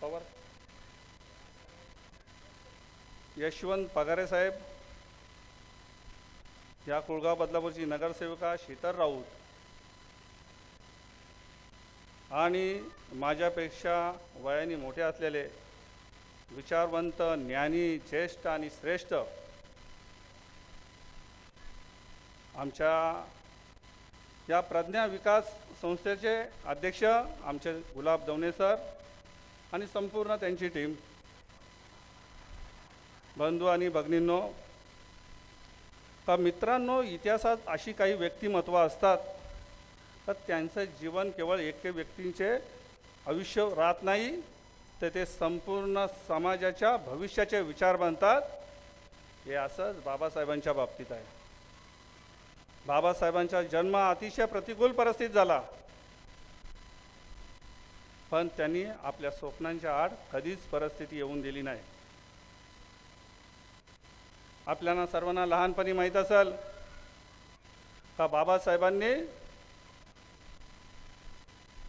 पवार यशवंत पगारे साहेब, या कुळगाव बदलापूरची नगरसेविका शीतल राऊत आणि माझ्यापेक्षा वयाने मोठे असलेले विचारवंत, ज्ञानी, ज्येष्ठ आणि श्रेष्ठ आमच्या या प्रज्ञा विकास संस्थेचे अध्यक्ष आमचे गुलाब दवणे सर आणि संपूर्ण त्यांची टीम, बंधू आणि भगिनींनो, का मित्रांनो, इतिहासात अशी काही व्यक्तिमत्व असतात तर त्यांचं जीवन केवळ एके व्यक्तींचे आयुष्य राहत नाही, तर ते संपूर्ण समाजाच्या भविष्याचे विचार बनतात. हे असंच बाबासाहेबांच्या बाबतीत आहे. बाबासाहेबांचा जन्म अतिशय प्रतिकूल परिस्थितीत झाला, पण त्यांनी आपल्या स्वप्नांच्या आड कधीच परिस्थिती येऊन दिली नाही. आपल्याला सर्वांना लहानपणी माहीत असेल का बाबासाहेबांनी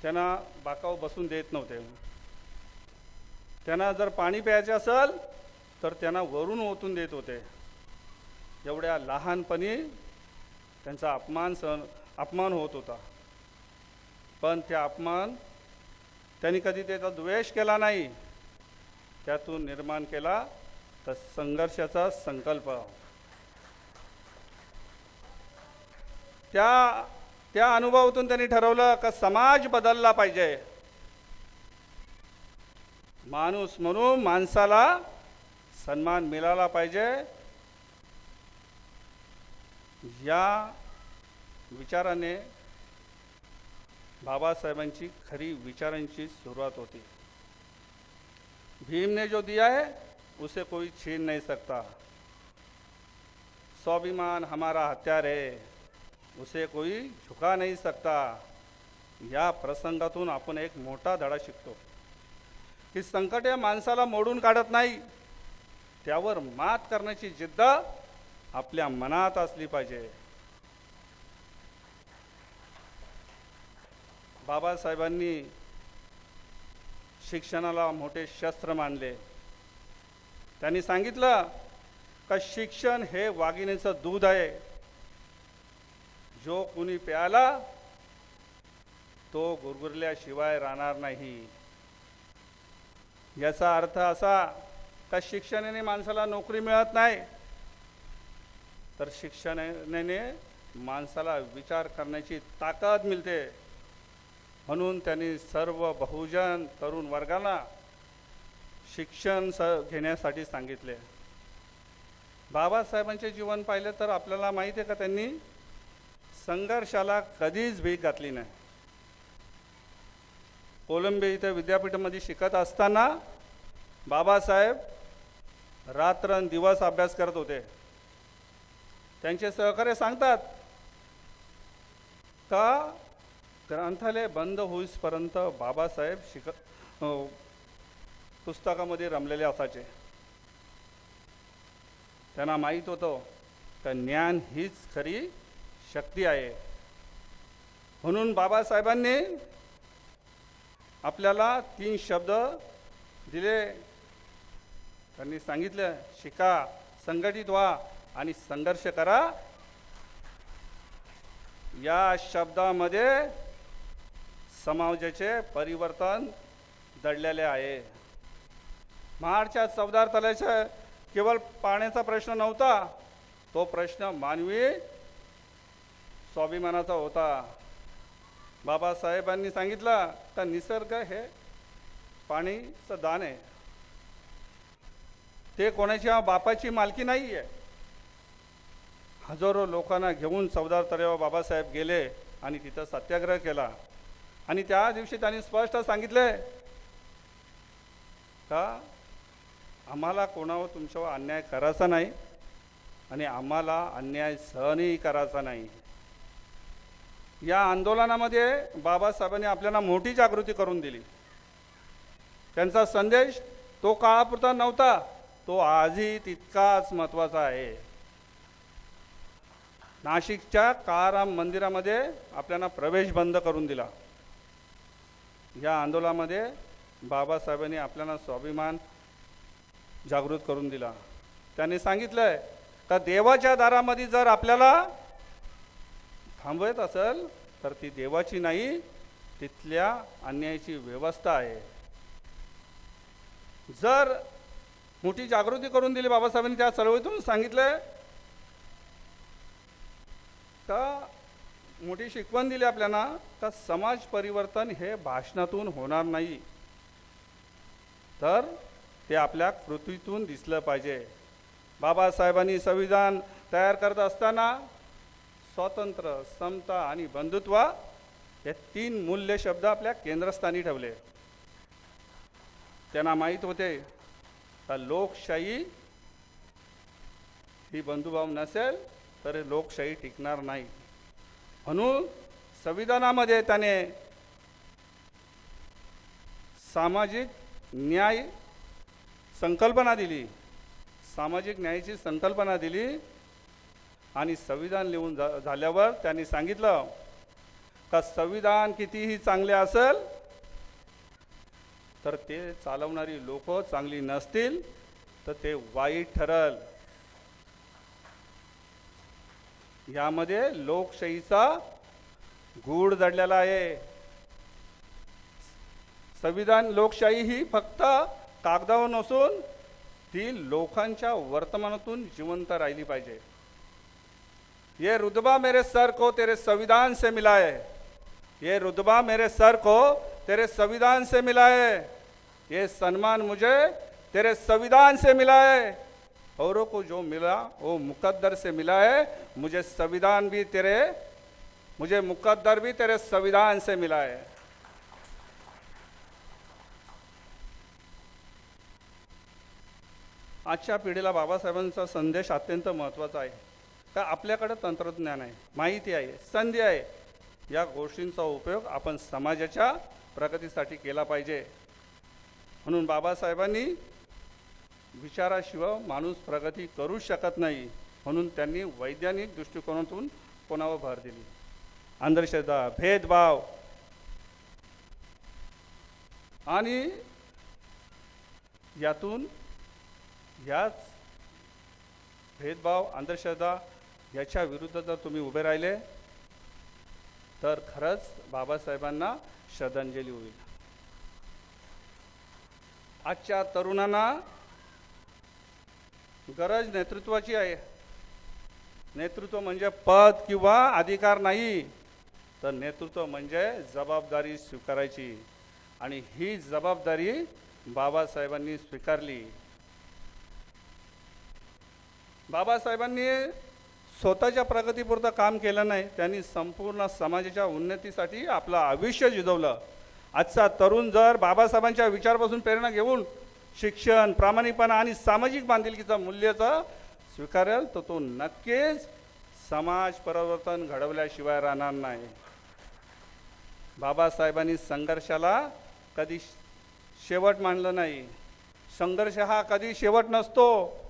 त्यांना बाकावर बसून देत नव्हते. त्यांना जर पाणी प्यायचे असेल तर त्यांना वरून ओतून देत होते. एवढ्या लहानपणी त्यांचा अपमान होत होता, पण त्या अपमान त्यांनी कधी त्याचा द्वेष केला नाही. त्यातून निर्माण केला तर संघर्षाचा संकल्प. त्या अनुभवातून त्यांनी ठरवलं का समाज बदलला पाहिजे. माणूस म्हणून माणसाला सन्मान मिळाला पाहिजे. या विचाराने बाबासाहेबांची खरी विचारांची सुरुवात होती. भीम ने जो दिया है उसे कोई छीन नहीं सकता. स्वाभिमान हमारा हथियार है, उसे कोई झुका नहीं सकता. या प्रसंगातून आपण एक मोठा धडा शिकतो की संकट या माणसाला मोडून काढत नाही, त्यावर मात करण्याची जिद्द आपल्या मनात असली पाहिजे. बाबासाहेबांनी शिक्षणाला मोठे शस्त्र मानले. त्यांनी सांगितलं का शिक्षण हे वाघिणीचं दूध आहे, जो कुणी प्याला तो गुरगुरल्याशिवाय राहणार नाही. याचा अर्थ असा का शिक्षणाने माणसाला नोकरी मिळत नाही, तर शिक्षणाने माणसाला विचार करण्याची ताकद मिळते. म्हणून त्यांनी सर्व बहुजन तरुण वर्गाला शिक्षण घेण्यासाठी सांगितले. बाबासाहेबांचे जीवन पाहिले तर आपल्याला माहिती आहे का त्यांनी संघर्षाला कधीच भीक घातली नाही. कोलंबिया इथे विद्यापीठामध्ये शिकत असताना बाबासाहेब रात्रंदिवस अभ्यास करत होते. त्यांचे सहकारी सांगतात का ग्रंथालय बंद होईपर्यंत बाबासाहेब पुस्तकामध्ये रमलेले असायचे. त्यांना माहीत होतं का ज्ञान हीच खरी शक्ती आहे. म्हणून बाबासाहेबांनी आपल्याला 3 शब्द दिले. त्यांनी सांगितलं, शिका, संघटित व्हा आणि संघर्ष करा. या शब्दामध्ये समाजाचे परिवर्तन दडलेले आहे. महाडच्या चवदार तलावाचा केवळ पाण्याचा प्रश्न नव्हता, तो प्रश्न मानवी स्वाभिमानाचा होता. बाबासाहेबांनी सांगितलं तर निसर्ग हे पाणीचं दान आहे, ते कोणाच्या बापाची मालकी नाही आहे. हजारो लोकांना घेऊन चवदार तलावावर बाबासाहेब गेले आणि तिथं सत्याग्रह केला. आणि त्या दिवशी त्यांनी स्पष्ट सांगितले का आम्हाला कोणावर तुमच्यावर अन्याय करायचा नाही आणि आम्हाला अन्याय सहनही करायचा नाही. या आंदोलनामध्ये बाबासाहेबांनी आपल्याला मोठी जागृती करून दिली. त्यांचा संदेश तो काळापुरता नव्हता, तो आजही तितकाच महत्त्वाचा आहे. नाशिकच्या काळाराम मंदिरामध्ये आपल्याला प्रवेश बंद करून दिला. या आंदोलनामध्ये बाबासाहेबांनी आपल्याला स्वाभिमान जागृत करून दिला. त्यांनी सांगितलंय का देवाच्या दारामध्ये जर आपल्याला थांबवत असेल तर ती देवाची नाही, तिथल्या अन्यायाची व्यवस्था आहे. जर मोठी जागृती करून दिली बाबासाहेबांनी त्या चळवळीतून सांगितलंय का, मोठी शिकवण दिली आपल्याला का समाज परिवर्तन हे भाषणातून होणार नाही, तर ते आपल्या कृतीतून दिसलं पाहिजे. बाबासाहेबांनी संविधान तयार करत असताना स्वातंत्र्य, समता आणि बंधुत्व हे 3 मूल्य शब्द आपल्या केंद्रस्थानी ठेवले. त्यांना माहीत होते का लोकशाही ही बंधुभाव नसेल तर लोकशाही टिकणार नाही. म्हणून संविधानामध्ये त्याने सामाजिक न्याय संकल्पना दिली, सामाजिक न्यायाची संकल्पना दिली. आणि संविधान लिहून झाल्यावर त्यांनी सांगितलं का संविधान कितीही चांगले असेल तर ते चालवणारी लोक चांगली नसतील तर ते वाईट ठरल. यामध्ये लोकशाहीचा गूढ दडलेला आहे. संविधान लोकशाही ही फक्त कागदावर नसून ती लोकांच्या वर्तमानातून जिवंत राहिली पाहिजे. ये रुतबा मेरे सर को तेरे संविधान से मिला है, ये रुतबा मेरे सर को तेरे संविधान से मिला है, ये सम्मान मुझे तेरे संविधान से मिला है. औरों को जो मिला वो मुकद्दर से मिला है, मुझे संविधान भी तेरे, मुझे मुकद्दर भी तेरे संविधान से मिला है. आजच्या पिढीला बाबासाहेबांचा संदेश अत्यंत महत्त्वाचा आहे. का आपल्याकडे तंत्रज्ञान आहे, माहिती आहे, संधी आहे. या गोष्टींचा उपयोग आपण समाजाच्या प्रगतीसाठी केला पाहिजे. म्हणून बाबासाहेबांनी विचाराशिवाय माणूस प्रगती करू शकत नाही, म्हणून त्यांनी वैज्ञानिक दृष्टिकोनातून कोणावर भर दिली. अंधश्रद्धा, भेदभाव आणि यातून याच भेदभाव, अंधश्रद्धा याच्या विरुद्ध जर तुम्ही उभे राहिले तर खरंच बाबासाहेबांना श्रद्धांजली होईल. आजच्या तरुणांना गरज नेतृत्वाची आहे. नेतृत्व म्हणजे पद किंवा अधिकार नाही, तर नेतृत्व म्हणजे जबाबदारी स्वीकारायची. आणि ही जबाबदारी बाबासाहेबांनी स्वीकारली. बाबासाहेबांनी स्वतःच्या प्रगतीपुरतं काम केलं नाही, त्यांनी संपूर्ण समाजाच्या उन्नतीसाठी आपलं आयुष्य झिजवलं. आजचा तरुण जर बाबासाहेबांच्या विचारापासून प्रेरणा घेऊन शिक्षण, प्रामाणिकपणा आणि सामाजिक बांधिलकीचं मूल्याचं स्वीकारेल तर तो नक्कीच समाज परिवर्तन घडवल्याशिवाय राहणार नाही. बाबासाहेबांनी संघर्षाला कधी शेवट मानलं नाही. संघर्ष हा कधी शेवट नसतो.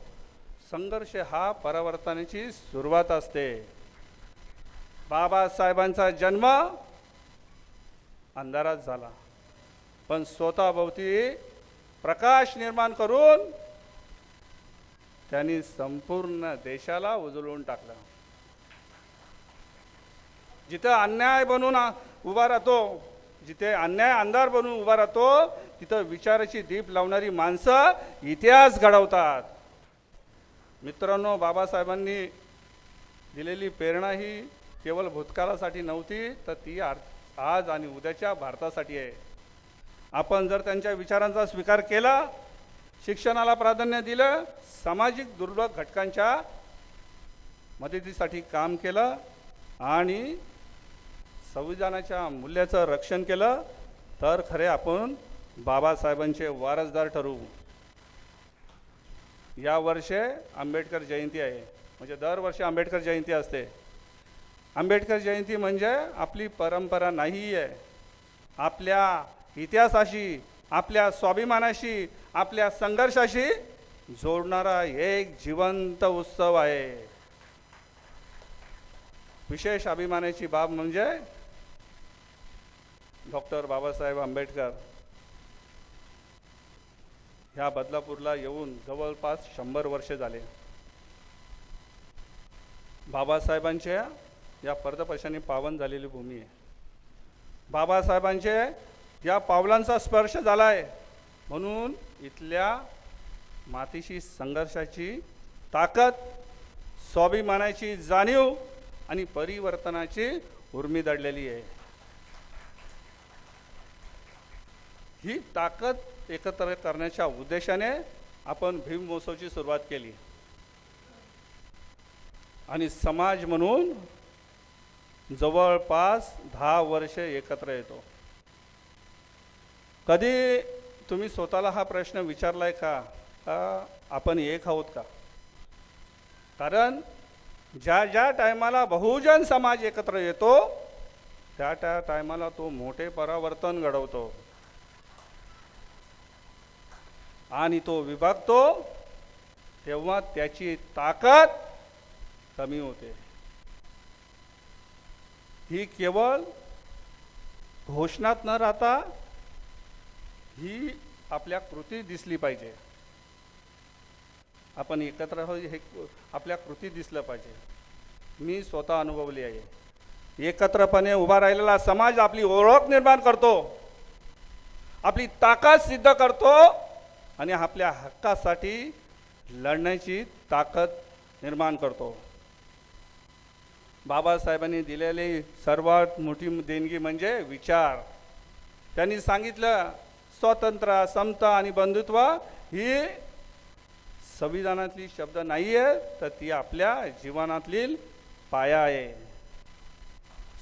संघर्ष हा परिवर्तनाची सुरुवात असते. बाबासाहेबांचा जन्म अंधारात झाला, पण स्वतःभोवती प्रकाश निर्माण करून त्यांनी संपूर्ण देशाला उजळून टाकलं. जिथे अन्याय बनून उभा राहतो, जिथे अन्याय अंधार बनून उभा राहतो, तिथं विचाराची दीप लावणारी माणसं इतिहास घडवतात. मित्रांनो, बाबासाहेबांनी दिलेली प्रेरणा ही केवळ भूतकाळासाठी नव्हती, तर ती आज आणि उद्याच्या भारतासाठी आहे. आपण जर त्यांच्या विचारांचा स्वीकार केला, शिक्षणाला प्राधान्य दिलं, सामाजिक दुर्बल घटकांच्या मदतीसाठी काम केलं आणि संविधानाच्या मूल्याचं रक्षण केलं, तर खरे आपण बाबासाहेबांचे वारसदार ठरवू. या वर्षी आंबेडकर जयंती आहे, म्हणजे दरवर्षी आंबेडकर जयंती असते. आंबेडकर जयंती म्हणजे आपली परंपरा नाही आहे, आपल्या इतिहासाशी, आपल्या स्वाभिमानाशी, आपल्या संघर्षाशी जोडणारा एक जिवंत उत्सव आहे. विशेष अभिमानाची बाब म्हणजे डॉक्टर बाबासाहेब आंबेडकर ह्या बदलापूरला येऊन जवळपास 100 वर्षे झाले. बाबासाहेबांच्या या पदस्पर्शाने पावन झालेली भूमी आहे. बाबासाहेबांचे या पावलांचा स्पर्श झाला आहे म्हणून इथल्या मातीशी संघर्षाची ताकद, स्वाभिमानाची जाणीव आणि परिवर्तनाची उर्मी दडलेली आहे. ही ताकद एकत्र करण्याच्या उद्देशाने आपण भीम महोत्सवाची सुरुवात केली आणि समाज म्हणून जवळपास 10 वर्षे एकत्र येतो. कधी तुम्ही स्वतःला हा प्रश्न विचारलाय का आपण एक आहोत का? कारण ज्या ज्या टायमाला बहुजन समाज एकत्र येतो त्या त्या टायमाला तो मोठे परावर्तन घडवतो आणि तो विभागतो तेव्हा त्याची ताकद कमी होते. ही केवळ घोषणात न राहता ही आपल्या कृतीत दिसली पाहिजे. आपण एकत्र हे आपल्या कृतीत दिसलं पाहिजे. मी स्वतः अनुभवली आहे. एकत्रपणे उभा राहिलेला समाज आपली ओळख निर्माण करतो, आपली ताकद सिद्ध करतो आणि आपल्या हक्कासाठी लढण्याची ताकद निर्माण करतो. बाबासाहेबांनी दिलेली सर्वात मोठी देणगी म्हणजे विचार. त्यांनी सांगितलं स्वातंत्र्य, समता आणि बंधुत्व ही संविधानातली शब्द नाही आहे, तर ती आपल्या जीवनातली पाया आहे.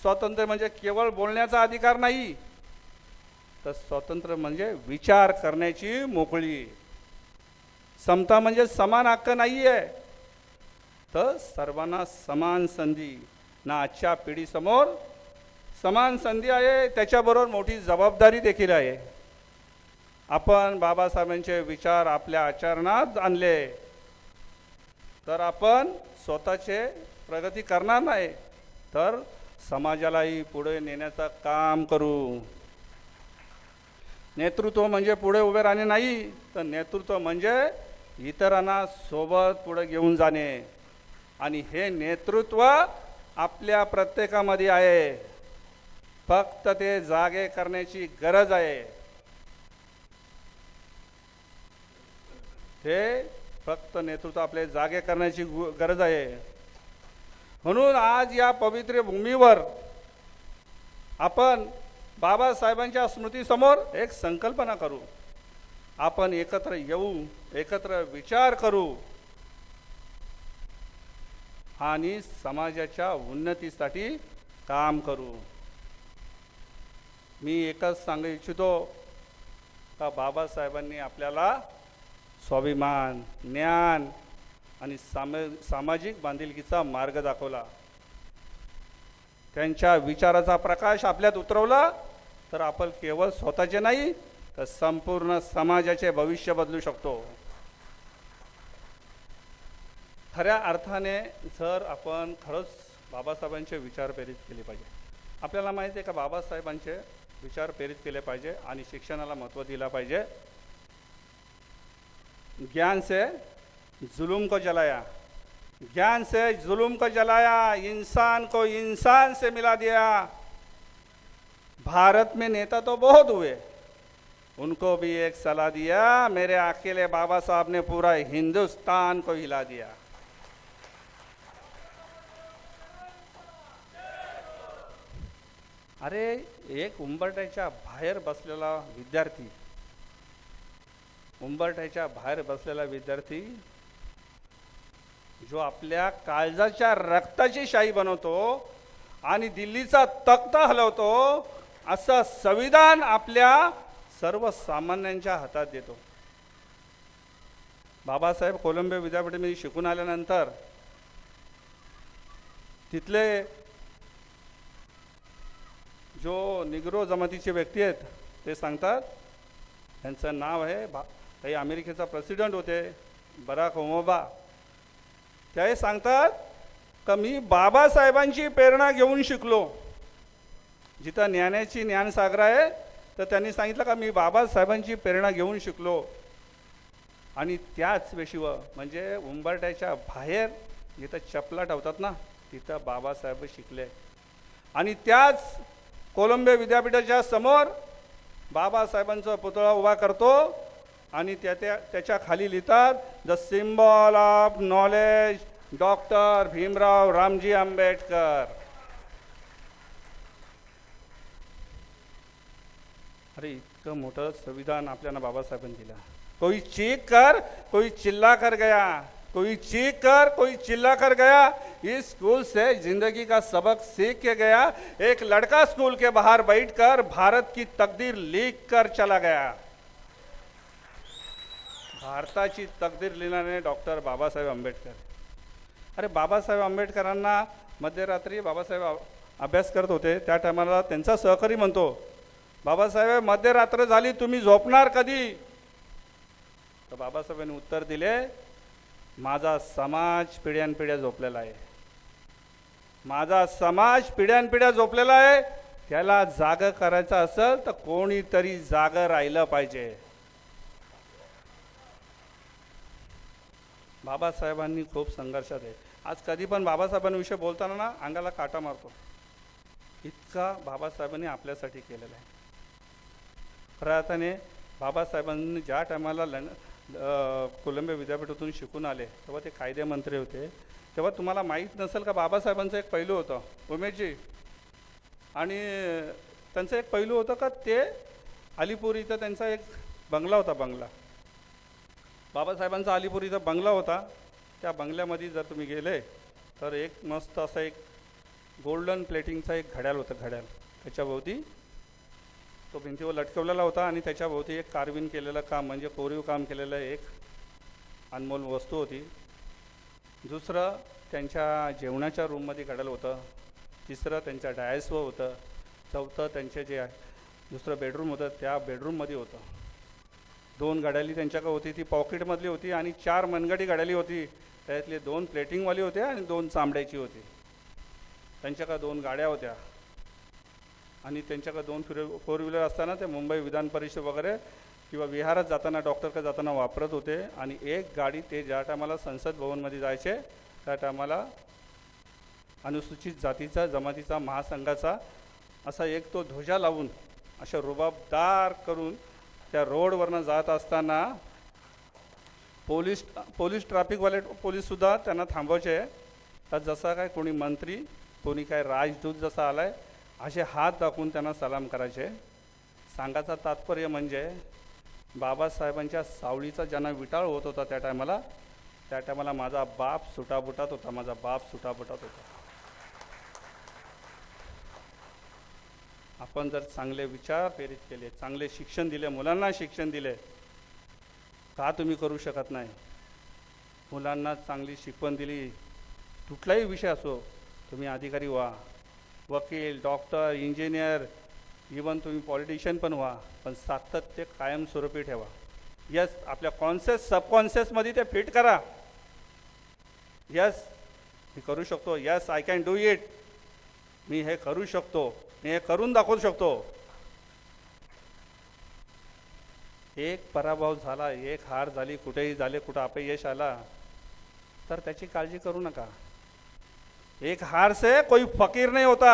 स्वातंत्र्य म्हणजे केवळ बोलण्याचा अधिकार नाही, तर स्वातंत्र्य म्हणजे विचार करण्याची मोकळी. समता म्हणजे समान हक्क नाही आहे, तर सर्वांना समान संधी. ना आजच्या पिढीसमोर समान संधी आहे, त्याच्याबरोबर मोठी जबाबदारी देखील आहे. आपण बाबासाहेबांचे विचार आपल्या आचरणात आणले तर आपण स्वतःचे प्रगती करणार नाही, तर समाजालाही पुढे नेण्याचं काम करू. नेतृत्व म्हणजे पुढे उभे राहणे नाही, तर नेतृत्व म्हणजे इतरांना सोबत पुढे घेऊन जाणे. आणि हे नेतृत्व आपल्या प्रत्येकामध्ये आहे, फक्त ते जागे करण्याची गरज आहे. हे फक्त नेतृत्व आपले जागे करण्याची गरज आहे. म्हणून आज या पवित्र भूमीवर आपण बाबासाहेबांच्या स्मृतीसमोर एक संकल्पना करू. आपण एकत्र येऊ, एकत्र विचार करू आणि समाजाच्या उन्नतीसाठी काम करू. मी एकच सांगू इच्छितो का बाबासाहेबांनी आपल्याला स्वाभिमान, ज्ञान आणि सामाजिक बांधिलकीचा मार्ग दाखवला. त्यांच्या विचाराचा प्रकाश आपल्यात उतरवला तर आपण केवळ स्वतःचे नाही, तर संपूर्ण समाजाचे भविष्य बदलू शकतो. खऱ्या अर्थाने जर आपण खरंच बाबासाहेबांचे विचार प्रेरित केले पाहिजे. आपल्याला माहिती आहे का बाबासाहेबांचे विचार प्रेरित केले पाहिजे आणि शिक्षणाला महत्त्व दिला पाहिजे. ज्ञान से जुल्म को जलाया, ज्ञान से जुल्म को जलाया, इंसान को इंसान से मिला दिया. भारत में नेता तो बहुत हुए, उनको भी एक सलाह दिया, मेरे अकेले बाबा साहब ने पूरा हिंदुस्तान को हिला दिया. अरे एक उंबरठ्याच्या बाहेर बसलेला विद्यार्थी, उंबरठ्याच्या बाहेर बसलेला विद्यार्थी जो आपल्या काळजाच्या रक्ताची शाही बनवतो आणि दिल्लीचा तख्ता हलवतो, असं संविधान आपल्या सर्वसामान्यांच्या हातात देतो. बाबासाहेब कोलंबिया विद्यापीठामध्ये शिकून आल्यानंतर तिथले जो निग्रो जमातीचे व्यक्ती आहेत ते सांगतात, त्यांचं नाव आहे काही अमेरिकेचा प्रेसिडेंट होते बराक ओबामा. ते सांगतात का मी बाबासाहेबांची प्रेरणा घेऊन शिकलो. जिथं ज्ञानाची ज्ञानसागर आहे तर त्यांनी सांगितलं का मी बाबासाहेबांची प्रेरणा घेऊन शिकलो. आणि त्याच वेशीवर म्हणजे उंबरठ्याच्या बाहेर जिथं चपला ठेवतात ना, तिथं बाबासाहेब शिकले. आणि त्याच कोलंबिया विद्यापीठाच्या समोर बाबासाहेबांचा पुतळा उभा करतो आणि त्याच्या खाली लिहितात, the symbol of knowledge doctor Bhimrao Ramji Ambedkar. अरे इतकं मोठं संविधान आपल्याला बाबासाहेबांनी दिलं. कोई चीख कर कोई चिल्ला कर गया, कोई चीख कर कोई चिल्ला कर गया. इस स्कूल से जिंदगी का सबक सीख के गया. एक लड़का स्कूल के बाहर बैठकर भारत की तकदीर लिख कर चला गया. भारताची तकदीर लिहिणारे डॉक्टर बाबासाहेब आंबेडकर. अरे बाबासाहेब आंबेडकरांना मध्यरात्री बाबासाहेब अभ्यास करत होते. त्या टायमाला त्यांचा सहकारी म्हणतो, बाबासाहेब मध्यरात्र झाली, तुम्ही झोपणार कधी? तर बाबासाहेबांनी उत्तर दिले, माझा समाज पिढ्यानपिढ्या झोपलेला आहे. माझा समाज पिढ्यानपिढ्या झोपलेला आहे. त्याला जागं करायचं असेल तर कोणीतरी जागं राहिलं पाहिजे. बाबासाहेबांनी खूप संघर्षात आहे. आज कधी पण बाबासाहेबांविषयी बोलताना ना अंगाला काटा मारतो. इतका बाबासाहेबांनी आपल्यासाठी केलेलं आहे. खऱ्या अर्थाने बाबासाहेबांनी ज्या टायमाला कोलंबिया विद्यापीठातून शिकून आले तेव्हा ते कायदे मंत्री होते. तेव्हा तुम्हाला माहीत नसेल का, बाबासाहेबांचं एक पैलू होतं उमेशजी, आणि त्यांचं एक पैलू होतं का ते अलीपूर इथं त्यांचा एक बंगला होता. बाबासाहेबांचा अलीपूर इथं बंगला होता. त्या बंगल्यामध्ये जर तुम्ही गेले तर एक मस्त असा एक गोल्डन प्लेटिंगचा एक घड्याळ होतं. घड्याळ त्याच्याभोवती तो भिंतीवर लटकवलेला होता आणि त्याच्याभोवती एक कार्विन केलेलं काम म्हणजे कोरीव काम केलेलं एक अनमोल वस्तू होती. दुसरं त्यांच्या जेवणाच्या रूममध्ये घड्याळ होतं. तिसरं त्यांच्या डायसवर होतं. चौथं त्यांचे जे दुसरं बेडरूम होतं त्या बेडरूममध्ये होतं. 2 घड्याळी त्यांच्याकडे होती, ती पॉकेटमधली होती, आणि 4 मनगटी घड्याळी होती. त्यातले 2 प्लेटिंगवाली होते आणि 2 चांबड्याची होती. त्यांच्याकडे 2 गाड्या होत्या आणि त्यांच्याकडे 2 फोर व्हीलर असताना ते मुंबई विधान परिषद वगैरे किंवा विहारात जाताना डॉक्टरकडे जाताना वापरत होते. आणि एक गाडी ते ज्या टायमाला संसद भवनमध्ये जायचे त्या टायमाला अनुसूचित जातीचा जमातीचा महासंघाचा असा एक तो ध्वजा लावून अशा रुबाबदार करून त्या रोडवरनं जात असताना पोलीस ट्रॅफिकवाले पोलीससुद्धा त्यांना थांबवायचे. तर जसा काय कोणी मंत्री कोणी काय राजदूत जसा आलाय असे हात दाखवून त्यांना सलाम करायचे. सांगायचं तात्पर्य म्हणजे बाबासाहेबांच्या सावळीचा ज्यांना विटाळ होत होता त्या टायमाला माझा बाप सुटाबुटात होता. माझा बाप सुटाबुटात होता. आपण जर चांगले विचार प्रेरित केले, चांगले शिक्षण दिले, मुलांना शिक्षण दिले, का तुम्ही करू शकत नाही? मुलांना चांगली शिकवण दिली, कुठलाही विषय असो, तुम्ही अधिकारी व्हा, वकील, डॉक्टर, इंजिनियर, इवन तुम्ही पॉलिटिशियन पण व्हा, पण सातत्य कायमस्वरूपी ठेवा. यस, आपल्या कॉन्शियस सबकॉन्शियसमध्ये ते फिट करा. यस, मी करू शकतो. Yes, I can do it. मी हे करू शकतो, मी हे करून दाखवू शकतो. एक पराभव झाला, एक हार झाली, कुठेही झाले, कुठं अपयश आला तर त्याची काळजी करू नका. एक हार से कोई फकीर नहीं होता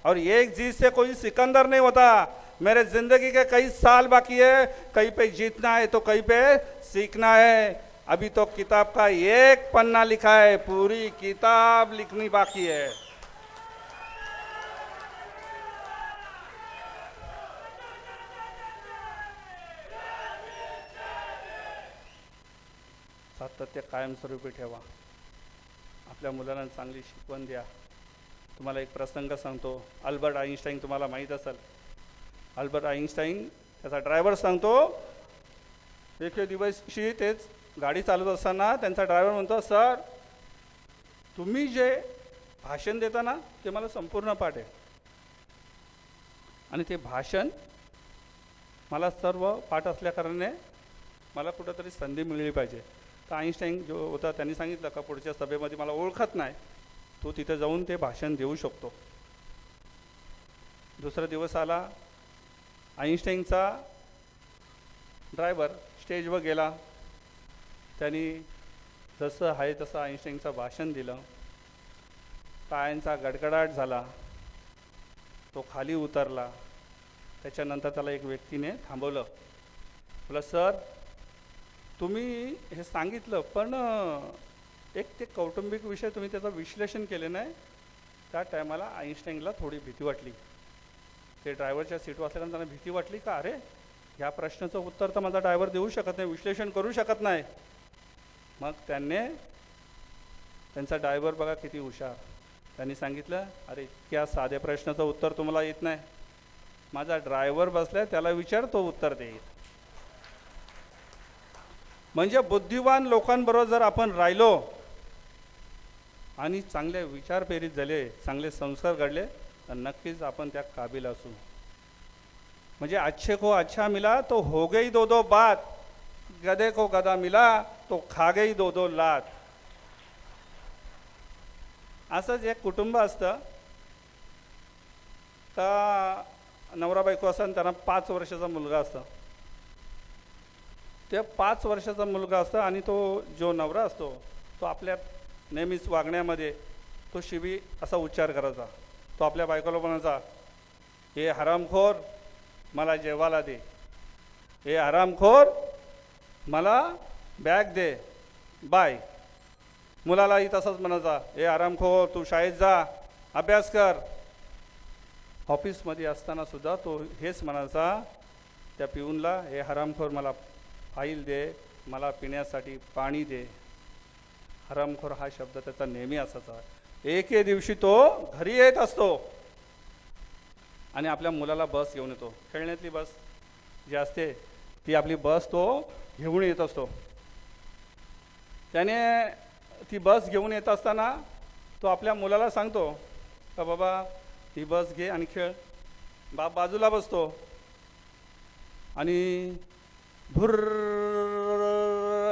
और एक जीत से कोई सिकंदर नहीं होता. मेरे जिंदगी के कई साल बाकी है, कहीं पे जीतना है तो कहीं पे सीखना है. अभी तो किताब का एक पन्ना लिखा है, पूरी किताब लिखनी बाकी है. सातत्य कायमस्वरूपी ठेवा. आपल्या मुलांना चांगली शिकवण द्या. तुम्हाला एक प्रसंग सांगतो. अल्बर्ट आईन्स्टाईन तुम्हाला माहीत असेल. अल्बर्ट आईन्स्टाईन त्याचा ड्रायव्हर सांगतो, एक दिवशी तेच गाडी चालवत असताना त्यांचा ड्रायव्हर म्हणतो, सर तुम्ही जे भाषण देता ना ते मला संपूर्ण पाठ आहे आणि ते भाषण मला सर्व पाठ असल्याकारणाने मला कुठंतरी संधी मिळली पाहिजे. तर आईन्स्टाईन जो होता त्यांनी सांगितलं का पुढच्या सभेमध्ये मला ओळखत नाही, तो तिथे जाऊन ते भाषण देऊ शकतो. दुसरा दिवस आला, आईन्स्टाईनचा ड्रायव्हर स्टेजवर गेला त्यांनी जसं आहे तसं आईन्स्टाईनचं भाषण दिलं. टाळ्यांचा गडगडाट झाला. तो खाली उतरला. त्याच्यानंतर त्याला एक व्यक्तीने थांबवलं. बोला, सर तुम्ही हे सांगितलं, पण एक ते कौटुंबिक विषय तुम्ही त्याचं विश्लेषण केले नाही. त्या टायमाला आईन्स्टाईनला थोडी भीती वाटली. ते ड्रायव्हरच्या सीटवर असल्यानं त्यांना भीती वाटली का अरे ह्या प्रश्नाचं उत्तर तर माझा ड्रायव्हर देऊ शकत नाही, विश्लेषण करू शकत नाही. मग त्यांचा ड्रायव्हर बघा किती हुशार. त्यांनी सांगितलं, अरे इतक्या साध्या प्रश्नाचं उत्तर तुम्हाला येत नाही, माझा ड्रायव्हर बसलाय त्याला विचार, तो उत्तर देईल. म्हणजे बुद्धिवान लोकांबरोबर जर आपण राहिलो आणि चांगले विचार प्रेरित झाले, चांगले संस्कार घडले, तर नक्कीच आपण त्या काबिल असू. म्हणजे अच्छे को अच्छा मिला तो हो गई दो दो बात, गधे को गधा मिला तो खा गई दो दो लात. असंच एक कुटुंब असतं. का नवरा बायको असतं आणि त्यांना 5 वर्षाचा मुलगा असतो. ते 5 वर्षाचा मुलगा असतो आणि तो जो नवरा असतो तो आपल्या नेहमीच वागण्यामध्ये तो शिवी असा उच्चार करायचा. तो आपल्या बायकोला म्हणायचा, हे हरामखोर मला जेवायला दे, हे हरामखोर मला बॅग दे, बाय. मुलालाही तसंच म्हणायचा, हे हरामखोर तू शाळेत जा, अभ्यास कर. ऑफिसमध्ये असताना सुद्धा तो हेच म्हणायचा त्या पिऊनला, हे हरामखोर मला फाईल दे, मला पिण्यासाठी पाणी दे. हरामखोर हा शब्द त्याचा नेहमी असायचा. एके दिवशी तो घरी येत असतो आणि आपल्या मुलाला बस घेऊन येतो. खेळण्यातली बस जी असते ती आपली बस तो घेऊन येत असतो. त्याने ती बस घेऊन येत असताना तो आपल्या मुलाला सांगतो का बाबा ही बस घे आणि खेळ. बाप बाजूला बसतो आणि भुर्र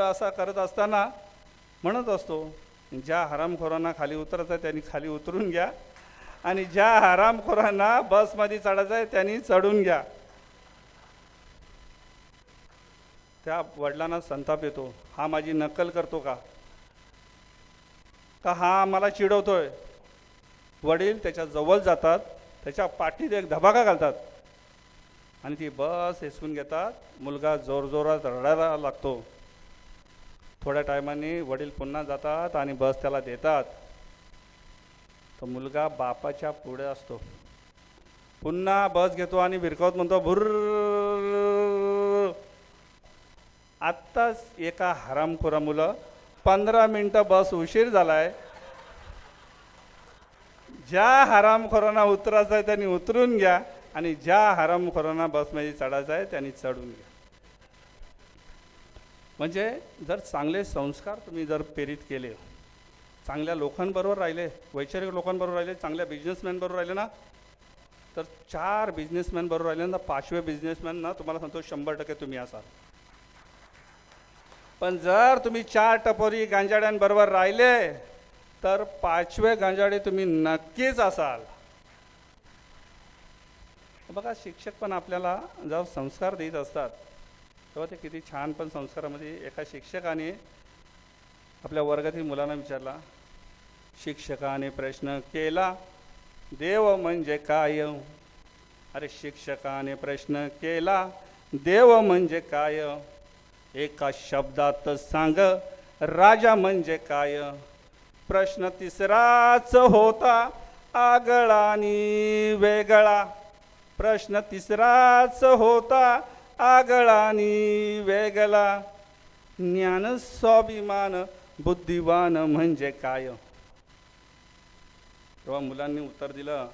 असा करत असताना म्हणत असतो, ज्या हरामखोरांना खाली उतरायचं आहे त्यांनी खाली उतरून घ्या आणि ज्या हरामखोरांना बसमध्ये चढायचं आहे त्यांनी चढून घ्या. त्या वडिलांना संताप येतो. हा माझी नक्कल करतो का हा मला चिडवतोय. वडील त्याच्या जवळ जातात, त्याच्या पाठीत एक धबाका घालतात आणि ती बस हिसकून घेतात. मुलगा जोरजोरात रडायला लागतो. थोड्या टायमाने वडील पुन्हा जातात आणि बस त्याला देतात. तो मुलगा बापाच्या पुढे असतो. पुन्हा बस घेतो आणि भिरकावत म्हणतो, भुर्र. आत्ताच एका हरामखोरा मुलं 15 मिनटं बस उशीर झालाय. ज्या हरामखोरांना उतरायचं आहे त्यांनी उतरून घ्या आणि ज्या हरामखोरांना बसमध्ये चढायचं आहे त्यांनी चढून घ्या. म्हणजे जर चांगले संस्कार तुम्ही जर प्रेरित केले, चांगल्या लोकांबरोबर राहिले, वैचारिक लोकांबरोबर राहिले, चांगल्या बिझनेसमॅनबरोबर राहिले ना, तर 4 बिझनेसमॅन बरोबर राहिले ना, 5वे बिझनेसमॅन ना तुम्हाला सांगतो 100% तुम्ही असाल. पण जर तुम्ही 4 टपोरी गांजाड्यांबरोबर राहिले तर 5वे गांजाडे तुम्ही नक्कीच असाल. बघा, शिक्षक पण आपल्याला जेव्हा संस्कार देत असतात तेव्हा ते किती छान. पण संस्कारामध्ये एका शिक्षकाने आपल्या वर्गातील मुलांना विचारला. शिक्षकाने प्रश्न केला, देव म्हणजे काय? अरे शिक्षकाने प्रश्न केला, देव म्हणजे काय? एका शब्दात सांग, राजा म्हणजे काय? प्रश्न तिसराच होता आगळा आणि वेगळा. प्रश्न तिसराच होता आगळा आणि वेगळा. ज्ञान स्वाभिमान बुद्धिवान म्हणजे काय? तेव्हा मुलांनी उत्तर दिलं,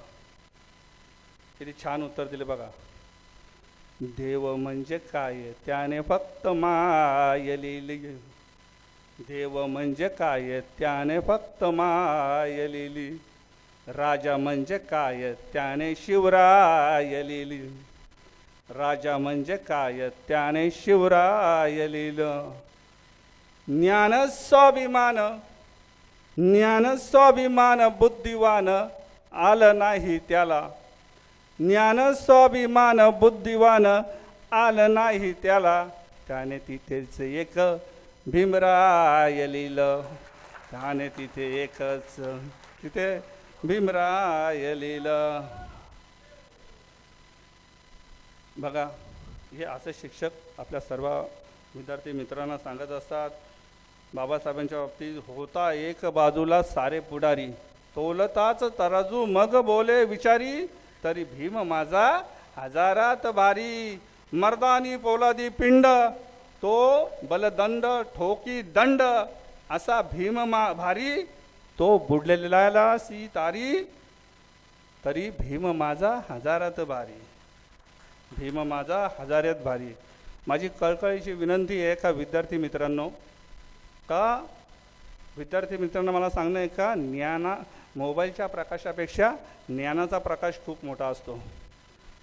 किती छान उत्तर दिले बघा. देव म्हणजे काय? त्याने फक्त माय लिहिली. देव म्हणजे काय? त्याने फक्त माय लिहिली. राजा म्हणजे काय? त्याने शिवराय लिहिली. राजा म्हणजे काय? त्याने शिवराय लिहिलं. ज्ञान स्वाभिमान बुद्धिवान आलं नाही त्याला. ज्ञान स्वाभिमान बुद्धिवान आलं नाही त्याला. त्याने तिथेच एक भीमराय लिहिलं त्याने तिथे एकच, तिथे भीमराय लिहिलं. बघा, हे असे शिक्षक आपल्या सर्व विद्यार्थी मित्रांना सांगत असतात. बाबासाहेबांच्या बाबतीत होता एक बाजूला सारे पुढारी, तोलताच तराजू मग बोले विचारी, तरी भीम माझा हजारात भारी. मर्दानी पोलादी पिंड तो बलदंड ठोकी दंड, असा भीम भारी तो बुडलेला सी तारी, तरी भीम माझा हजारात भारी. भीम माझा हजारात भारी. माझी कळकळीची विनंती आहे का विद्यार्थी मित्रांनो, का विद्यार्थी मित्रांनो मला सांगणं आहे का मोबाईलच्या प्रकाशापेक्षा ज्ञानाचा प्रकाश खूप मोठा असतो.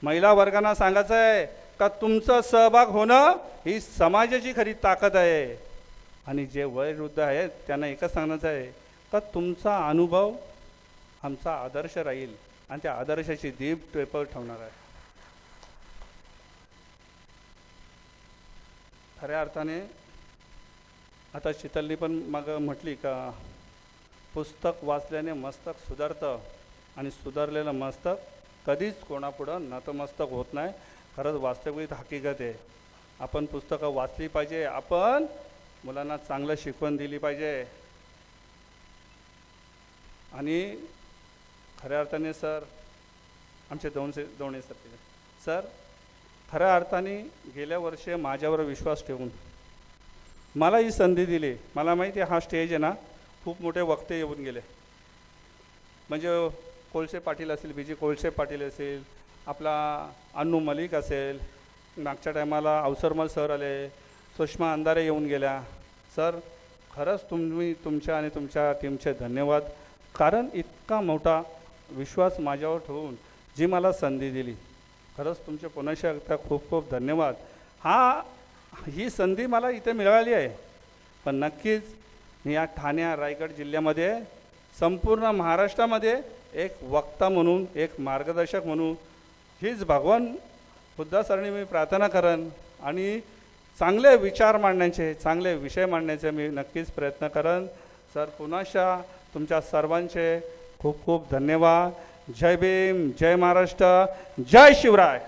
महिला वर्गांना सांगायचं आहे का तुमचं सहभाग होणं ही समाजाची खरी ताकद आहे. आणि जे वयोवृद्ध आहेत त्यांना एकच सांगायचं आहे का तुमचा अनुभव आमचा आदर्श राहील आणि त्या आदर्शाची दीप टेपवर ठेवणार आहे. खऱ्या अर्थाने आता शीतलनी पण मग म्हटली का पुस्तक वाचल्याने मस्तक सुधारतं आणि सुधारलेलं मस्तक कधीच कोणापुढं नतमस्तक होत नाही. खरंच वास्तविक हकीकत आहे. आपण पुस्तकं वाचली पाहिजे, आपण मुलांना चांगलं शिकवण दिली पाहिजे. आणि खऱ्या अर्थाने सर आमचे दोन्ही सर खऱ्या अर्थाने गेल्या वर्षी माझ्यावर विश्वास ठेवून मला ही संधी दिली. मला माहिती आहे हा स्टेज आहे ना, खूप मोठे वक्ते येऊन गेले. म्हणजे कोळसे पाटील असेल, बी जी कोळसे पाटील असेल, आपला अन्नू मलिक असेल, मागच्या टायमाला अवसरमल सर आले, सुषमा अंधारे येऊन गेल्या. सर खरंच तुम्ही तुमच्या आणि तुमच्या टीमचे धन्यवाद. कारण इतका मोठा विश्वास माझ्यावर ठेवून जी मला संधी दिली, खरंच तुमचे पुन्हा एकदा खूप खूप धन्यवाद. ही संधी मला इथे मिळाली आहे, पण नक्कीच मी या ठाणे रायगड जिल्ह्यामध्ये संपूर्ण महाराष्ट्रामध्ये एक वक्ता म्हणून, एक मार्गदर्शक म्हणून हीच भगवान बुद्धासरणी मी प्रार्थना करेन आणि चांगले विचार मांडण्याचे, चांगले विषय मांडण्याचे मी नक्कीच प्रयत्न करेन. सर पुन्हा तुमच्या सर्वांचे खूप खूप धन्यवाद. जय भीम, जय महाराष्ट्र, जय शिवराय.